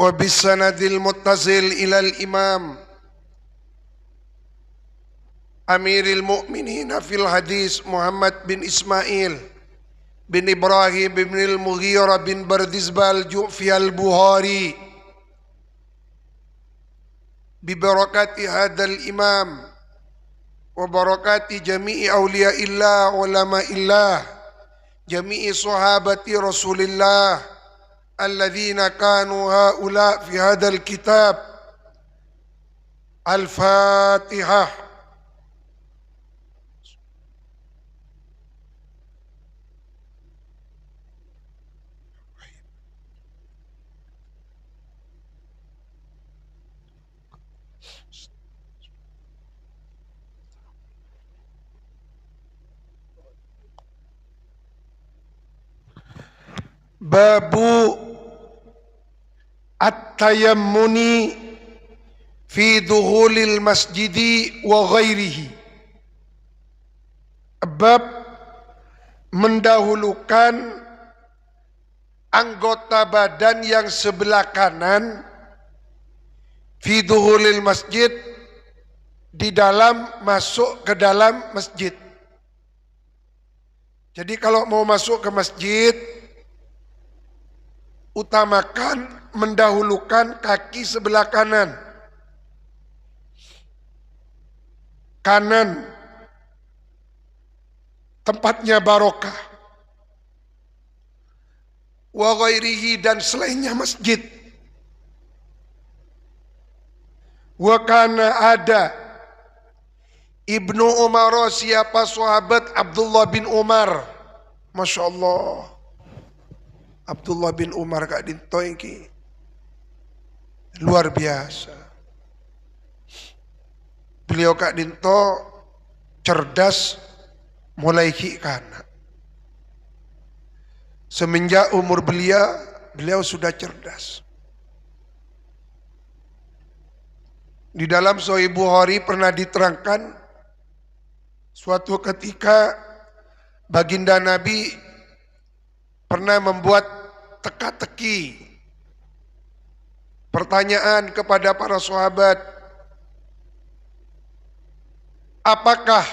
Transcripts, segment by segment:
وبالسند المتصل إلى الإمام أمير المؤمنين في الحديث محمد بن إسماعيل بن إبراهيم بن المغيرة بن بردزبة الجوفي البخاري ببركات هذا الإمام وبركات جميع أولياء الله علماء الله جميع صحابة رسول الله الذين كانوا هؤلاء في هذا الكتاب. الفاتحة. Babu at-tayammuni fi dukhulil masjidi wa ghairihi. Bab mendahulukan anggota badan yang sebelah kanan fi dukhulil masjid, di dalam masuk ke dalam masjid. Jadi kalau mau masuk ke masjid, utamakan mendahulukan kaki sebelah kanan. Kanan tempatnya barokah. Wa ghairihi, dan selainnya masjid. Wa kana ada Ibnu Umar, siapa sahabat Abdullah bin Umar. Masya Allah, Abdullah bin Umar Kak Dinto ini luar biasa. Beliau Kak Dinto cerdas mulai kanak. Semenjak umur beliau sudah cerdas. Di dalam Sahih Bukhari pernah diterangkan suatu ketika baginda Nabi pernah membuat teka-teki pertanyaan kepada para sahabat, apakah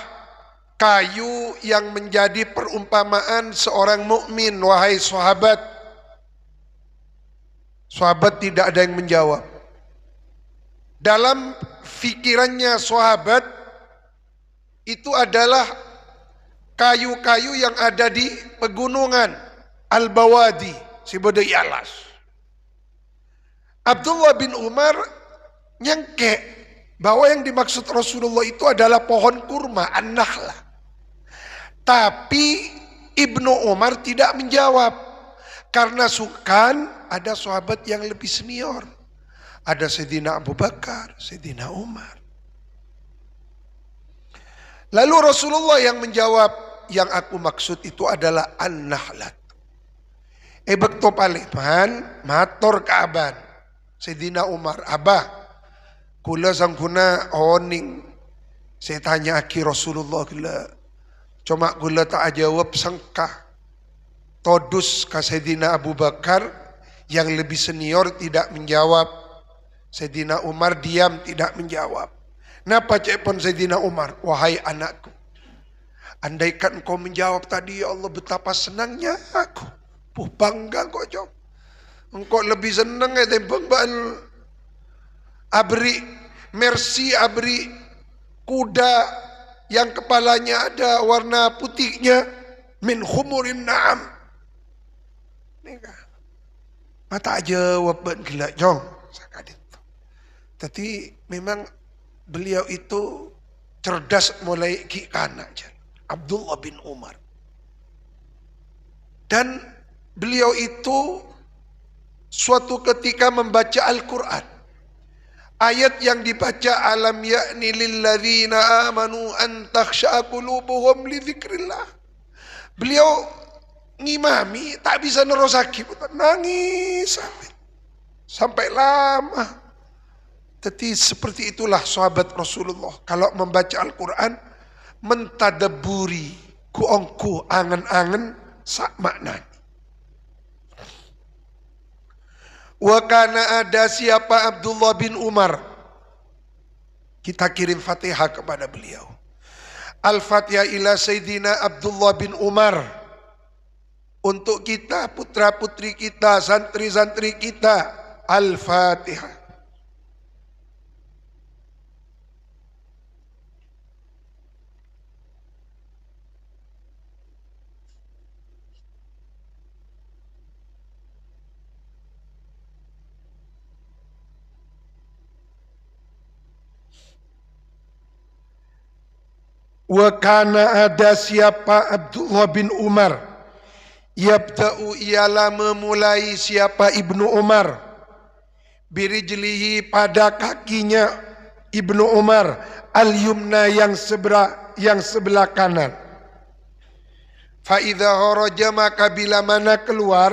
kayu yang menjadi perumpamaan seorang mukmin, wahai sahabat? Sahabat tidak ada yang menjawab. Dalam fikirannya sahabat itu adalah kayu-kayu yang ada di pegunungan Al-Bawadi, Sibodai Alas. Abdullah bin Umar nyangke bahwa yang dimaksud Rasulullah itu adalah pohon kurma, an-nakhlah. Tapi Ibnu Umar tidak menjawab, karena sukan ada sahabat yang lebih senior. Ada Sayyidina Abu Bakar, Sayyidina Umar. Lalu Rasulullah yang menjawab, yang aku maksud itu adalah an-nakhlah. Bekto paliman mator kaaban Sayyidina Umar, abah kula sangkuna oning. Saya tanya aki Rasulullah kula, cuma kula tak jawab sangka todus ka Sayyidina Abu Bakar yang lebih senior tidak menjawab. Sayyidina Umar diam tidak menjawab. Napa cepon Sayyidina Umar, wahai anakku, andaikan engkau menjawab tadi, ya Allah betapa senangnya aku. Bangga kok jawab. Engkau lebih senang ya tembang abri mercy, abri kuda yang kepalanya ada warna putihnya, min khumurin na'am. Mata aja wabat gila jong sakadit. Tapi memang beliau itu cerdas mulai kanak aja. Abdullah bin Umar. Dan beliau itu suatu ketika membaca Al-Quran. Ayat yang dibaca, alam ya'ni lilladzina amanu an takhsha'a qulubuhum li dzikrillah. Beliau ngimami tak bisa nerosaki, nangis sampai lama. Tapi seperti itulah sahabat Rasulullah. Kalau membaca Al-Quran, mentadaburi kuongku angen-angen sak maknanya. Wa kana ada siapa Abdullah bin Umar. Kita kirim Fatihah kepada beliau. Al-Fatihah ila Sayyidina Abdullah bin Umar. Untuk kita, putra-putri kita, santri-santri kita. Al-Fatihah. Wa kana ada siapa Abdullah bin Umar. Yabda'u ialah memulai siapa Ibnu Umar. Birijlihi pada kakinya Ibnu Umar. Al-yumna yang sebelah kanan. Fa'idha haraja maka bila mana keluar.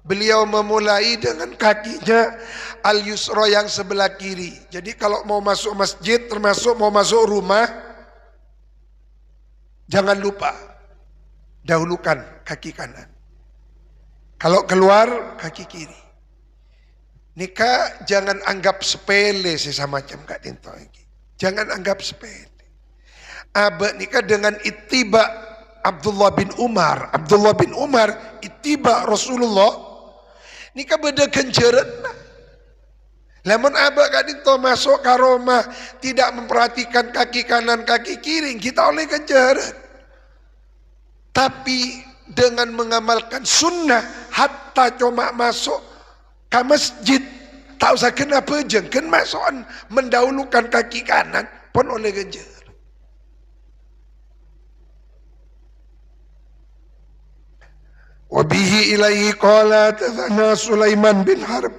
Beliau memulai dengan kakinya al-yusra yang sebelah kiri. Jadi kalau mau masuk masjid termasuk mau masuk rumah. Jangan lupa, dahulukan kaki kanan. Kalau keluar, kaki kiri. Nikah jangan anggap sepele sesama macam Kak Dinto. Jangan anggap sepele. Abah nikah dengan ittiba Abdullah bin Umar. Abdullah bin Umar ittiba Rasulullah. Nikah beda kenceran. Lamun abah Kak Dinto masuk ke rumah tidak memperhatikan kaki kanan kaki kiri, kita oleh kejaran. Tapi dengan mengamalkan sunnah hatta cuma masuk ke masjid tak usah kena pejeng, kan masukan mendahulukan kaki kanan pun oleh kejar. Wabihi ilaihi qala tathana Sulaiman bin Harb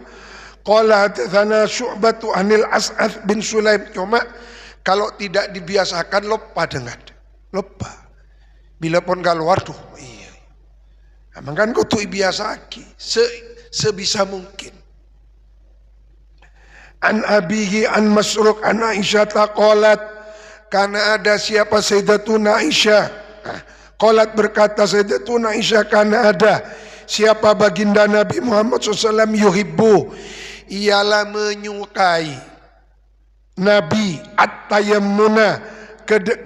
qala tathana Syu'batu anil As'ath bin Sulaim. Cuma kalau tidak dibiasakan lupa dengar. Lupa. Bila pun keluar tuh, iya. Emang kan kau tuh biasa lagi, sebisa mungkin. An abihi an Masruq an Aisyah taqalat, karena ada siapa Sayyidatuna Aisyah. Qalat berkata Sayyidatuna Aisyah, karena ada siapa baginda Nabi Muhammad SAW yuhibbu, ialah menyukai Nabi at-tayammuna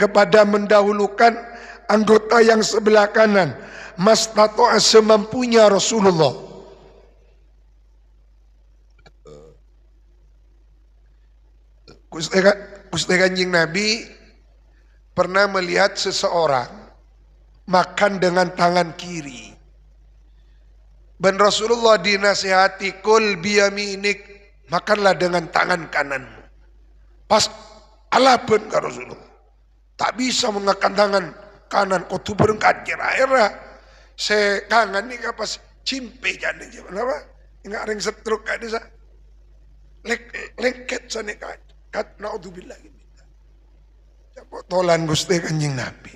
kepada mendahulukan anggota yang sebelah kanan, mastata'a semampunya Rasulullah. Gusti Kanjeng Nabi pernah melihat seseorang makan dengan tangan kiri. Dan Rasulullah dinasihati, kul biyaminik, makanlah dengan tangan kananmu. Pas Allah pun ke Rasulullah, tak bisa mengangkat tangan kanan kau tu berengkat kira-kira sekangan ni kapas cimpe jadi apa ingat ring setruk kan desa lengket sana kat naudzubillah gitu. Tolan Gusti Kanjeng Nabi.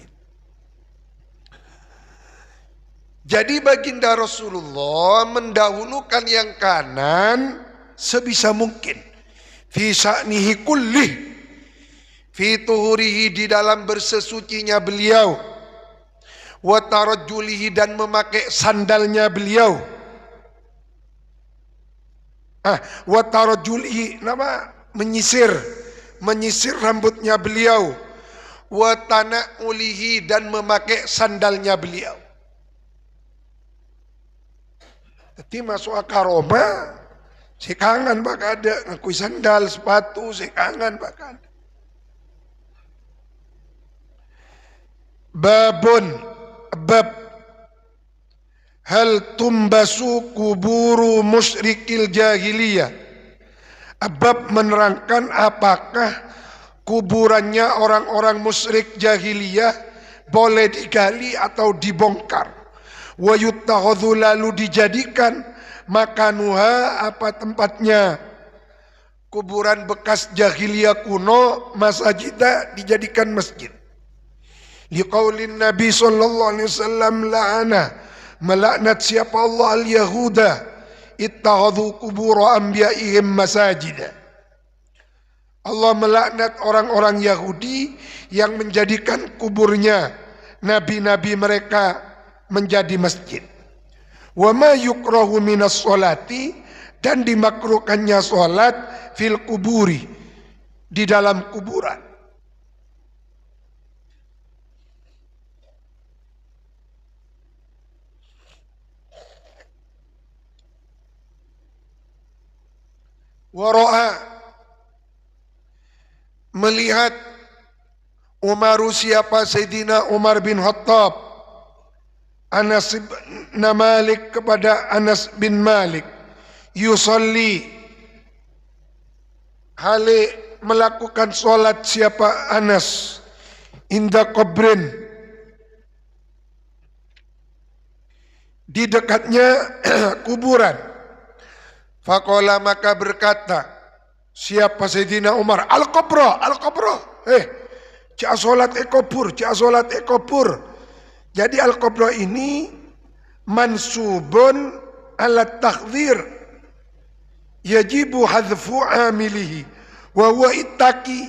Jadi baginda Rasulullah mendahulukan yang kanan sebisa mungkin. Fi sa'nihi kullih, fi tuhurihi di dalam bersesucinya beliau, wa tarajjulihi dan memakai sandalnya beliau. Wa tarajjulihi nama menyisir rambutnya beliau, wa tanaulihi dan memakai sandalnya beliau. Jadi masuk akaroma, sekangan bak ada ngakui sandal sepatu sekangan bak ada. Bab hal tumbasu kuburu musyrikil jahiliyah. Bab menerangkan apakah kuburannya orang-orang musyrik jahiliyah boleh digali atau dibongkar. Wa yuttakhadhu lalu dijadikan makanuha apa tempatnya kuburan bekas jahiliyah kuno masajida dijadikan masjid. Liqaulin Nabi sallallahu alaihi wasallam la'ana melaknat siapa Allah al-yahuda ittakhadhu qubur anbiya'ihim masajida. Allah melaknat orang-orang Yahudi yang menjadikan kuburnya nabi-nabi mereka menjadi masjid. Wa ma yukrahu minas sholati dan dimakruhkannya sholat fil kuburi, di dalam kuburan. Wara'a, melihat Umar, siapa? Sayyidina Umar bin Khattab, Anas bin Malik, kepada Anas bin Malik, yusalli, hale melakukan sholat siapa Anas, inda qabrin, di dekatnya kuburan. Faqala, maka berkata siapa Sayyidina Umar, al-qabra, al-qabra, cak solat ekobur, cak solat ekobur. Jadi al-qabra ini mansubun ala takdzir, yajibu hadfu amilihi wa huwa ittaqi.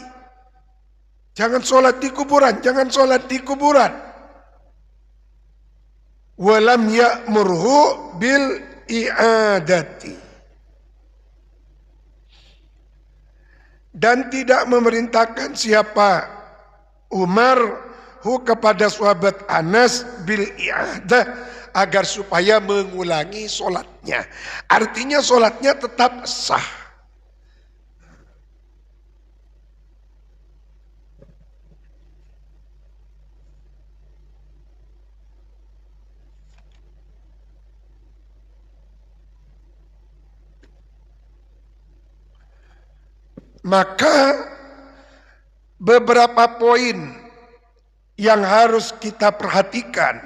Jangan solat di kuburan, jangan solat di kuburan. Walam ya'murhu bil i'adati, dan tidak memerintahkan siapa Umar kepada sahabat Anas bil i'adah, agar supaya mengulangi sholatnya. Artinya sholatnya tetap sah. Maka beberapa poin yang harus kita perhatikan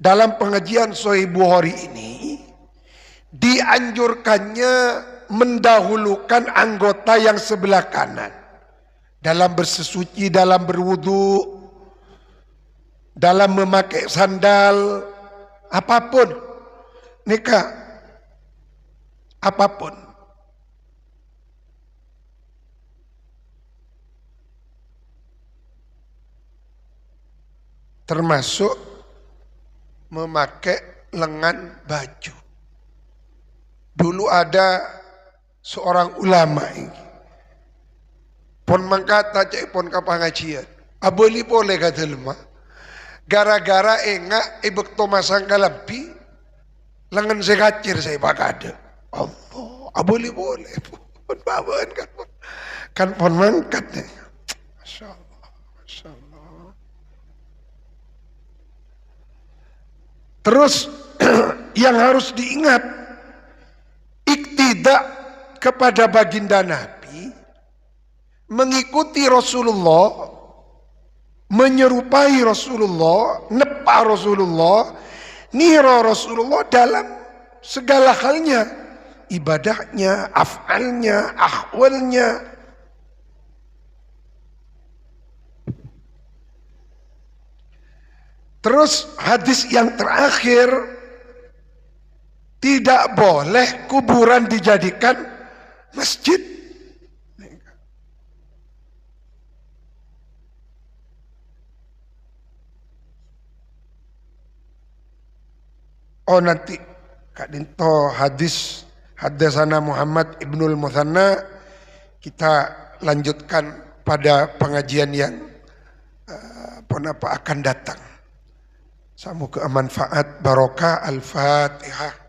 dalam pengajian Sahih Bukhari ini, dianjurkannya mendahulukan anggota yang sebelah kanan dalam bersesuci, dalam berwudu, dalam memakai sandal, apapun, nikah, apapun. Termasuk memakai lengan baju. Dulu ada seorang ulama ini, pon mangkata cek pon kapangajian, aboli boleh kata lemah, gara-gara enggak ibek tomasang kalampi, lengan saya kacir saya pakade. Allah, aboli boleh, pon bawaan kan pon mangkat nih. Masya Allah, Masya Allah. Terus yang harus diingat, iktidak kepada baginda Nabi, mengikuti Rasulullah, menyerupai Rasulullah, nepa Rasulullah, nira Rasulullah dalam segala halnya, ibadahnya, af'alnya, ahwalnya. Terus hadis yang terakhir, tidak boleh kuburan dijadikan masjid. Oh nanti Kak Dinto hadis hadasana Muhammad ibnul Muthanna, kita lanjutkan pada pengajian yang akan datang. Semoga manfaat barokah. Al-Fatihah.